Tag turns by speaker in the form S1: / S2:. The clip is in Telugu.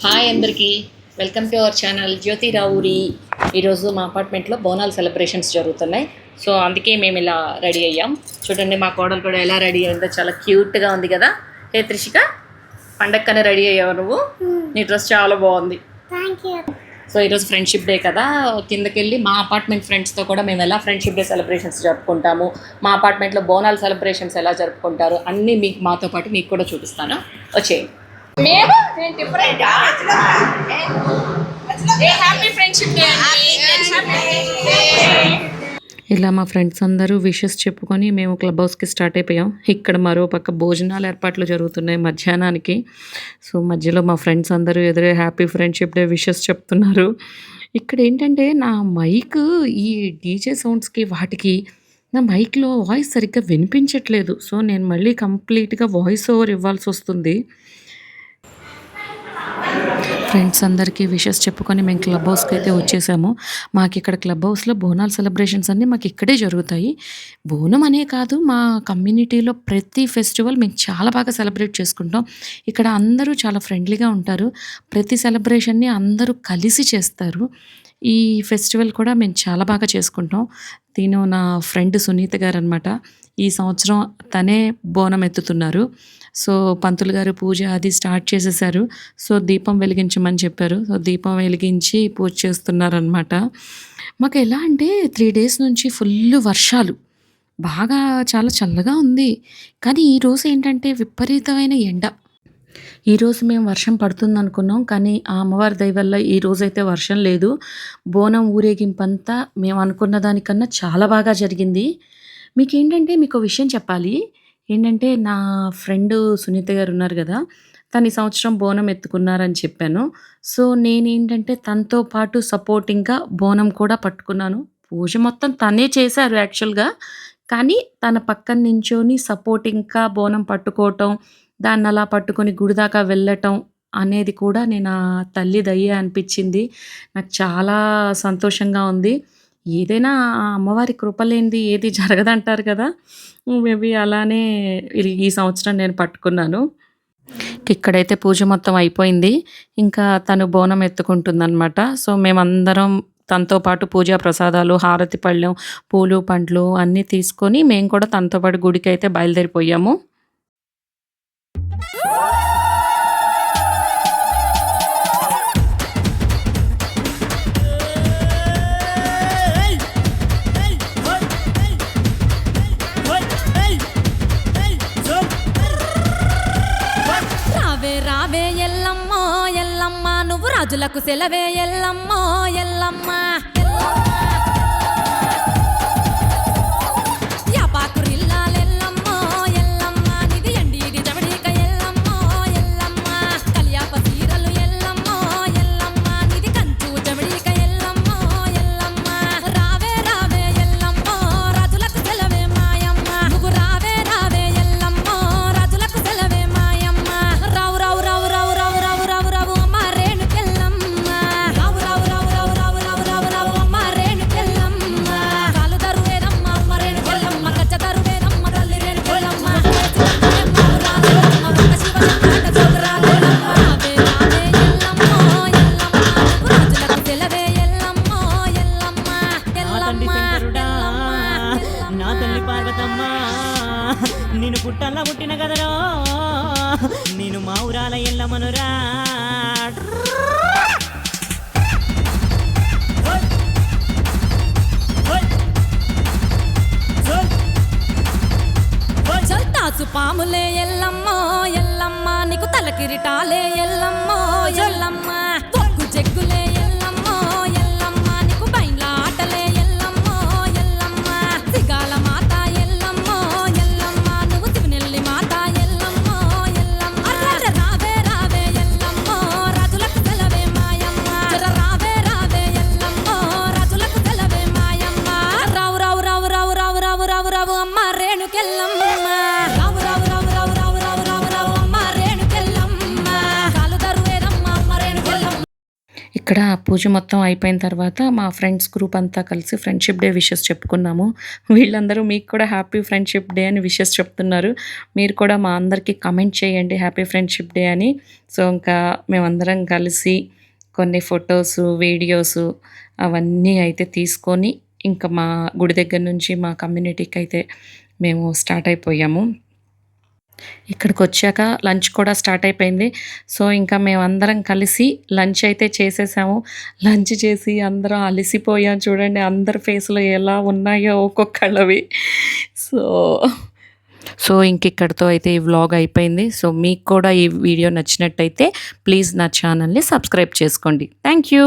S1: హాయ్ అందరికీ, వెల్కమ్ టు అవర్ ఛానల్ జ్యోతి రావురి. ఈరోజు మా అపార్ట్మెంట్లో బోనాల్ సెలబ్రేషన్స్ జరుగుతున్నాయి. సో అందుకే మేము ఇలా రెడీ అయ్యాం. చూడండి మా కోడలు కూడా ఎలా రెడీ అయిందో, చాలా క్యూట్గా ఉంది కదా. హే త్రిషిక, పండక్కనే రెడీ అయ్యావు నువ్వు. నీ డ్రెస్ చాలా బాగుంది. సో ఈరోజు ఫ్రెండ్షిప్ డే కదా, కిందకి వెళ్ళి మా అపార్ట్మెంట్ ఫ్రెండ్స్తో కూడా మేము ఎలా ఫ్రెండ్షిప్ డే సెలబ్రేషన్స్ జరుపుకుంటాము, మా అపార్ట్మెంట్లో బోనాల్ సెలబ్రేషన్స్ ఎలా జరుపుకుంటారు అన్నీ మీకు మాతో పాటు మీకు కూడా చూపిస్తాను. వచ్చేయండి. మేము డిఫరెంట్ హ్యాపీ ఫ్రెండ్షిప్ డే. ఇలా మా ఫ్రెండ్స్ అందరూ విషెస్ చెప్పుకొని మేము క్లబ్ హౌస్కి స్టార్ట్ అయిపోయాం. ఇక్కడ మరో పక్క భోజనాలు ఏర్పాట్లు జరుగుతున్నాయి మధ్యాహ్నానికి. సో మధ్యలో మా ఫ్రెండ్స్ అందరూ ఎదురే హ్యాపీ ఫ్రెండ్షిప్ డే విషెస్ చెప్తున్నారు. ఇక్కడ ఏంటంటే నా మైక్ ఈ డీజే సౌండ్స్కి వాటికి నా మైక్లో వాయిస్ సరిగ్గా వినిపించట్లేదు. సో నేను మళ్ళీ కంప్లీట్గా వాయిస్ ఓవర్ ఇవ్వాల్సి వస్తుంది. ఫ్రెండ్స్ అందరికీ విషెస్ చెప్పుకొని మేము క్లబ్ హౌస్కి అయితే వచ్చేసాము. మాకు ఇక్కడ క్లబ్ హౌస్లో బోనాల్ సెలబ్రేషన్స్ అన్నీ మాకు ఇక్కడే జరుగుతాయి. బోనం అనే కాదు, మా కమ్యూనిటీలో ప్రతి ఫెస్టివల్ మేము చాలా బాగా సెలబ్రేట్ చేసుకుంటాం. ఇక్కడ అందరూ చాలా ఫ్రెండ్లీగా ఉంటారు. ప్రతి సెలబ్రేషన్ని అందరూ కలిసి చేస్తారు. ఈ ఫెస్టివల్ కూడా మేము చాలా బాగా చేసుకుంటాం. తిను నా ఫ్రెండ్ సునీత గారు అనమాట. ఈ సంవత్సరం తనే బోనం ఎత్తుతున్నారు. సో పంతులు గారు పూజ అది స్టార్ట్ చేసేసారు. సో దీపం వెలిగించమని చెప్పారు. సో దీపం వెలిగించి పూజ చేస్తున్నారనమాట. మాకు ఎలా అంటే 3 days నుంచి ఫుల్ వర్షాలు, బాగా చాలా చల్లగా ఉంది. కానీ ఈరోజు ఏంటంటే విపరీతమైన ఎండ. ఈరోజు మేము వర్షం పడుతుంది అనుకున్నాం, కానీ ఆ అమ్మవారి దయ వల్ల ఈరోజైతే వర్షం లేదు. బోనం ఊరేగింపంతా మేము అనుకున్న దానికన్నా చాలా బాగా జరిగింది. మీకేంటంటే మీకు విషయం చెప్పాలి. ఏంటంటే నా ఫ్రెండ్ సునీత గారు ఉన్నారు కదా, తను ఈ సంవత్సరం బోనం ఎత్తుకున్నారని చెప్పాను. సో నేనేంటంటే తనతో పాటు సపోర్టింగ్గా బోనం కూడా పట్టుకున్నాను. పూజ మొత్తం తనే చేశారు యాక్చువల్గా, కానీ తన పక్కన నించొని సపోర్టింగ్గా బోనం పట్టుకోవటం, దాన్ని అలా పట్టుకొని గుడి దాకా వెళ్ళటం అనేది కూడా నేను ఆ తల్లి దయ్యే అనిపించింది. నాకు చాలా సంతోషంగా ఉంది. ఏదైనా ఆ అమ్మవారి కృప లేనిది ఏది జరగదంటారు కదా. మేబీ అలానే ఈ సంవత్సరం నేను పట్టుకున్నాను. ఇక్కడైతే పూజ మొత్తం అయిపోయింది. ఇంకా తను బోనం ఎత్తుకుంటుందన్నమాట. సో మేమందరం తనతో పాటు పూజా ప్రసాదాలు, హారతి పళ్ళెం, పూలు పండ్లు అన్నీ తీసుకొని మేము కూడా తనతో పాటు గుడికి అయితే బయలుదేరిపోయాము.
S2: నువ్వు రాజులకు సెలవే ఎల్లమ్మో ఎల్లమ్మ.
S1: ఇక్కడ పూజ మొత్తం అయిపోయిన తర్వాత మా ఫ్రెండ్స్ గ్రూప్ అంతా కలిసి ఫ్రెండ్షిప్ డే విషెస్ చెప్పుకున్నాము. వీళ్ళందరూ మీకు కూడా హ్యాపీ ఫ్రెండ్షిప్ డే అని విషెస్ చెప్తున్నారు. మీరు కూడా మా అందరికీ కమెంట్ చేయండి హ్యాపీ ఫ్రెండ్షిప్ డే అని. సో, ఇంకా మేమందరం కలిసి కొన్ని ఫొటోసు, వీడియోసు అవన్నీ అయితే తీసుకొని ఇంకా మా గుడి దగ్గర నుంచి మా కమ్యూనిటీకి అయితే మేము స్టార్ట్ అయిపోయాము. ఇక్కడికొచ్చాక లంచ్ కూడా స్టార్ట్ అయిపోయింది. సో, ఇంకా మేమందరం కలిసి లంచ్ అయితే చేసేసాము. లంచ్ చేసి అందరం అలిసిపోయాం చూడండి. అందరి ఫేస్‌లో ఎలా ఉన్నాయో ఒక్కొక్కళ్ళవి. సో, ఇంకిక్కడితో అయితే ఈ వ్లాగ్ అయిపోయింది. సో, మీకు కూడా ఈ వీడియో నచ్చినట్టయితే ప్లీజ్ నా ఛానల్‌ని సబ్స్క్రైబ్ చేసుకోండి. Thank you.